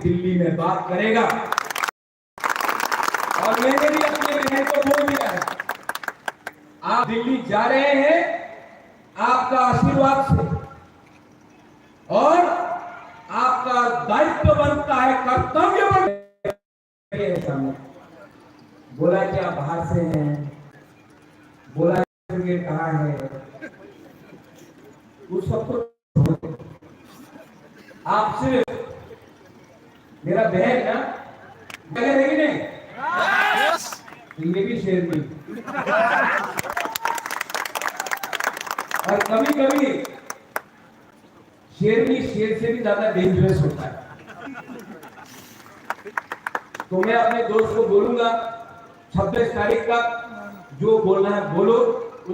दिल्ली में बात करेगा। और मैंने भी अपने बहन को बोल दिया है, आप दिल्ली जा रहे हैं आपका आशीर्वाद से, और आपका दायित्व बनता है, कर्तव्य बनता है। बोला कि आप बाहर से हैं, बोला ये कहाँ है, उस सब तो आप सिर्फ मेरा बहन ना बहन है कि नहीं, ये भी शेर नहीं। और कभी कभी शेरनी शेर से भी ज्यादा डेंजरस होता है। तो मैं अपने दोस्त को बोलूंगा 26 तारीख का जो बोलना है बोलो,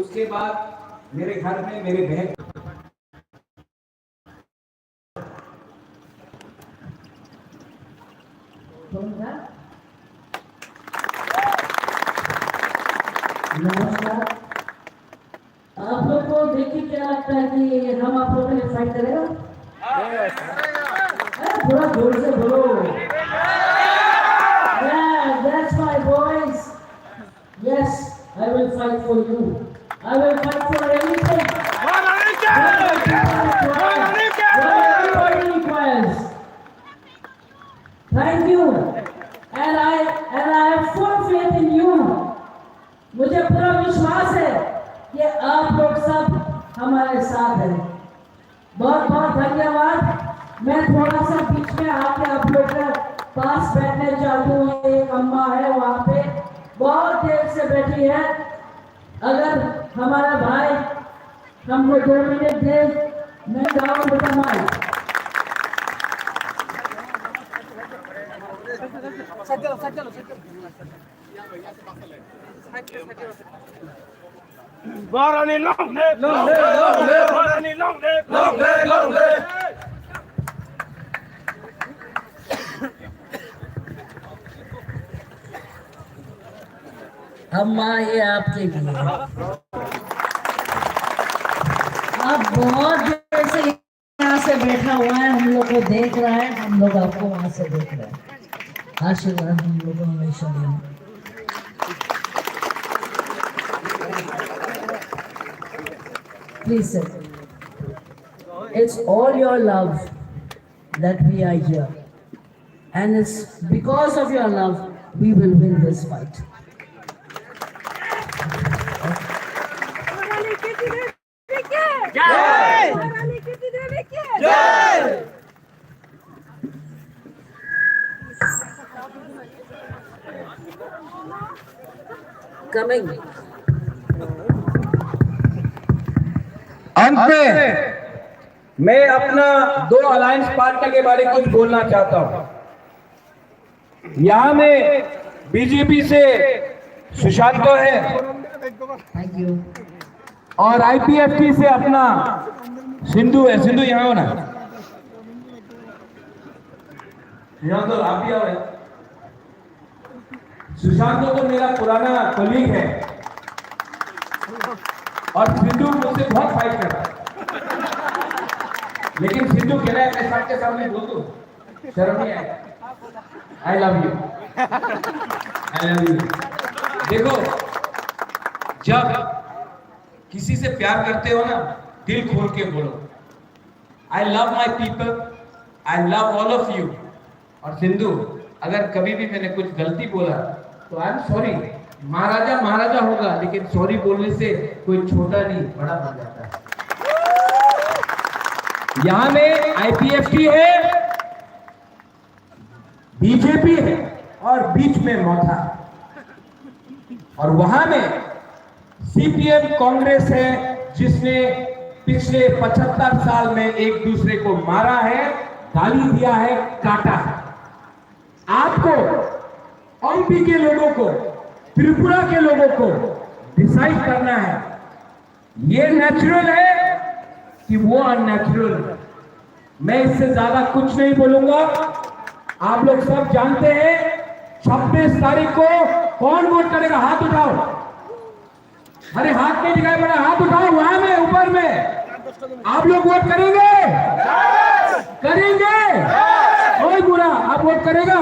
उसके बाद मेरे घर में मेरे बहन नमस्कार। आप लोग को देख के क्या लगता है कि हम आप लोगों के लिए फाइट करेगा? थोड़ा जोर से बोलो। Yeah, that's my boys. Yes, I will fight for you. I will fight for anything. Everybody requires. Thank you, and I have full faith in you. मुझे पूरा विश्वास है कि आप लोग सब हमारे साथ हैं। बहुत बहुत धन्यवाद। मैं थोड़ा सा बीच में आके आप लोग के पास बैठने चाहती हूँ। एक अम्मा है वहाँ पे, बहुत देर से बैठी है। अगर हमारा भाई हमको 2 मिनट दे, मैं जाऊँ बेटा mic. Barani long live, long live, long live. Barani long live, long live, long live. अम्मा ये आपके लिए। आप बहुत देर से यहाँ से बैठा हुआ है, हम लोग को देख रहा है, हम लोग आपको वहां से देख रहे हैं। आशीर्वाद हम लोग को हमेशा देना। Please sir, it's all your love that we are here, and it's because of your love we will win this fight. Coming. अंत में मैं अपना 2 अलायंस पार्टी के बारे में कुछ बोलना चाहता हूं। यहां में बीजेपी से सुशांतो है, Thank you. और आईपीएफटी से अपना सिंधु है। सिंधु यहाँ हो ना, यहाँ तो आप भी आओ। सुशांतो तो मेरा पुराना कलीग है, और सिंधु मुझसे बहुत फाइट कर रहा है, लेकिन सिंधू कह रहा है मैं सबके सामने बोल दूं, शर्म नहीं आएगा। I love you, I love you. देखो, जब किसी से प्यार करते हो ना, दिल खोल के बोलो, I love my people, I love all of you. और सिंधु, अगर कभी भी मैंने कुछ गलती बोला तो आई एम सॉरी। महाराजा महाराजा होगा, लेकिन सॉरी बोलने से कोई छोटा नहीं बड़ा बन जाता है। यहां में आईपीएफटी है, बीजेपी है, और बीच में मौथा, और वहां में सीपीएम कांग्रेस है, जिसने पिछले 75 साल में एक दूसरे को मारा है, गाली दिया है, काटा है। आपको, एमपी के लोगों को, त्रिपुरा के लोगों को डिसाइड करना है, ये नेचुरल है कि वो अननेचुरल है। मैं इससे ज्यादा कुछ नहीं बोलूंगा। आप लोग सब जानते हैं 26 तारीख को कौन वोट करेगा, हाथ उठाओ। अरे हाथ नहीं दिखाई पड़ा, हाथ उठाओ, वहां में ऊपर में। आप लोग वोट करेंगे? करेंगे? कोई बुरा आप वोट करेगा?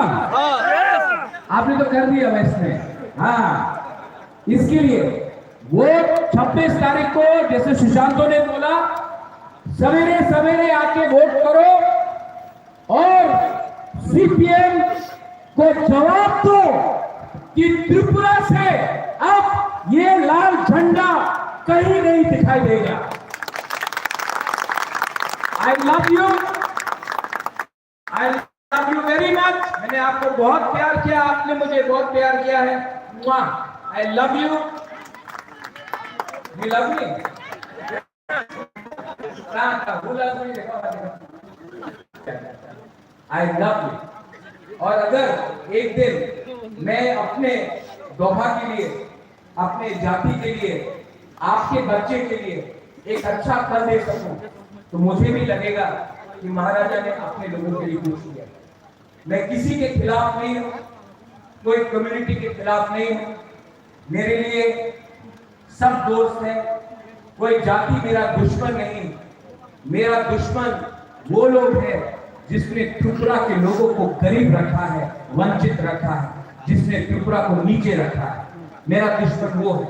आपने तो कर दिया वैसे। हाँ, इसके लिए वोट 26 तारीख को, जैसे सुशांतों ने बोला, सवेरे सवेरे आके वोट करो और सीपीएम को जवाब दो कि त्रिपुरा से अब ये लाल झंडा कहीं नहीं दिखाई देगा। I love you, I love you very much. मैंने आपको बहुत प्यार किया, आपने मुझे बहुत प्यार किया है। I love you, you love me. I love you. और अगर एक दिन मैं अपने दोहा के लिए, अपने जाति के लिए, आपके बच्चे के लिए एक अच्छा फल दे सकूं, तो मुझे भी लगेगा कि महाराजा ने अपने लोगों के लिए कुछ किया। मैं किसी के खिलाफ नहीं हूं, कोई कम्युनिटी के खिलाफ नहीं हूं। मेरे लिए सब दोस्त हैं, कोई जाति मेरा दुश्मन नहीं। मेरा दुश्मन वो लोग हैं जिसने त्रिपुरा के लोगों को गरीब रखा है, वंचित रखा है, जिसने त्रिपुरा को नीचे रखा है। मेरा दुश्मन वो है।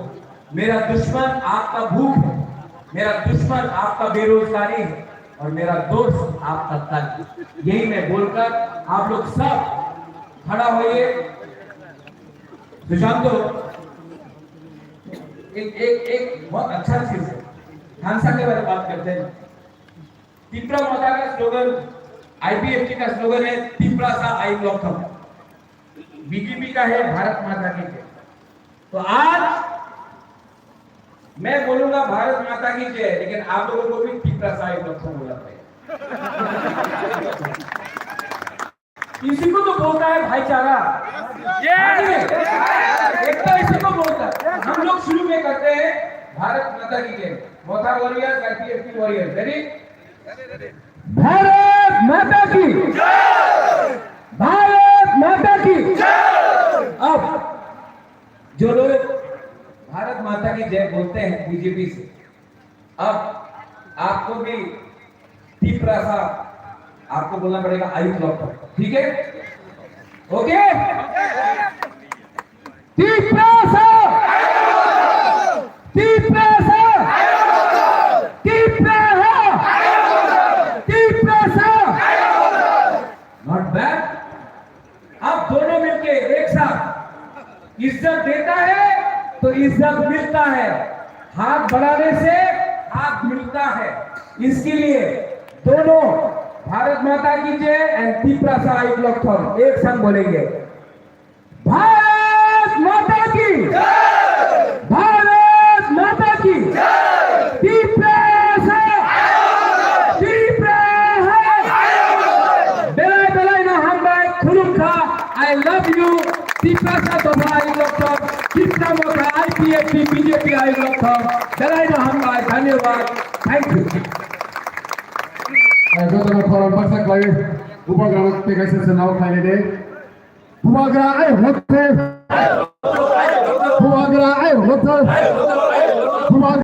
मेरा दुश्मन आपका भूख है, मेरा दुश्मन आपका बेरोजगारी है, और मेरा दोस्त आपका तन। यही मैं बोलकर आप लोग सब खड़ा होइए। सुशांतो, एक बहुत अच्छा चीज है, हांसा के बारे में बात करते हैं। तिपरा माता का स्लोगन, आईपीएफटी का स्लोगन है तिपरा सा आई लॉकअप। बीजेपी का है भारत माता की जय। तो आज मैं बोलूंगा भारत माता की जय, लेकिन आप लोगों को भी तिपरा सा आई लॉकअप बोलना पड़ेगा। इसी को तो बोलता है भाईचारा, एकता इसी को बोलता है। हम लोग शुरू में करते हैं भारत माता की जय, Motha warriors, IPFT warriors. Ready? Bharat Mata की जय, भारत माता की जय। अब जो लोग भारत माता की जय बोलते हैं बीजेपी से, अब आपको भी तिपरा सा आपको बोलना पड़ेगा आई लॉकअप। ठीक है? ओके? तिपरा सा, तिपरा सा, तिपरा नॉट बैड। अब दोनों मिलके एक साथ इज्जत देता है तो इज्जत मिलता है, हाथ बढ़ाने से हाथ मिलता है। इसके लिए दोनों भारत माता की जय एंड तिपरा सा आई लॉकअप एक संग बोलेंगे। भारत माता की जय, भारत माता की जय, तिपरा सा, Tipra I love you. Tipra सा दोहा आई लॉकअप, तिपरा मोथा आईपीएफटी बीजेपी आई लॉकअप। दलाइना हम भाई धन्यवाद, thank you. Gotong koran pasak lagi, upacara PKS senau kali ini. Upacara hotel, upacara hotel.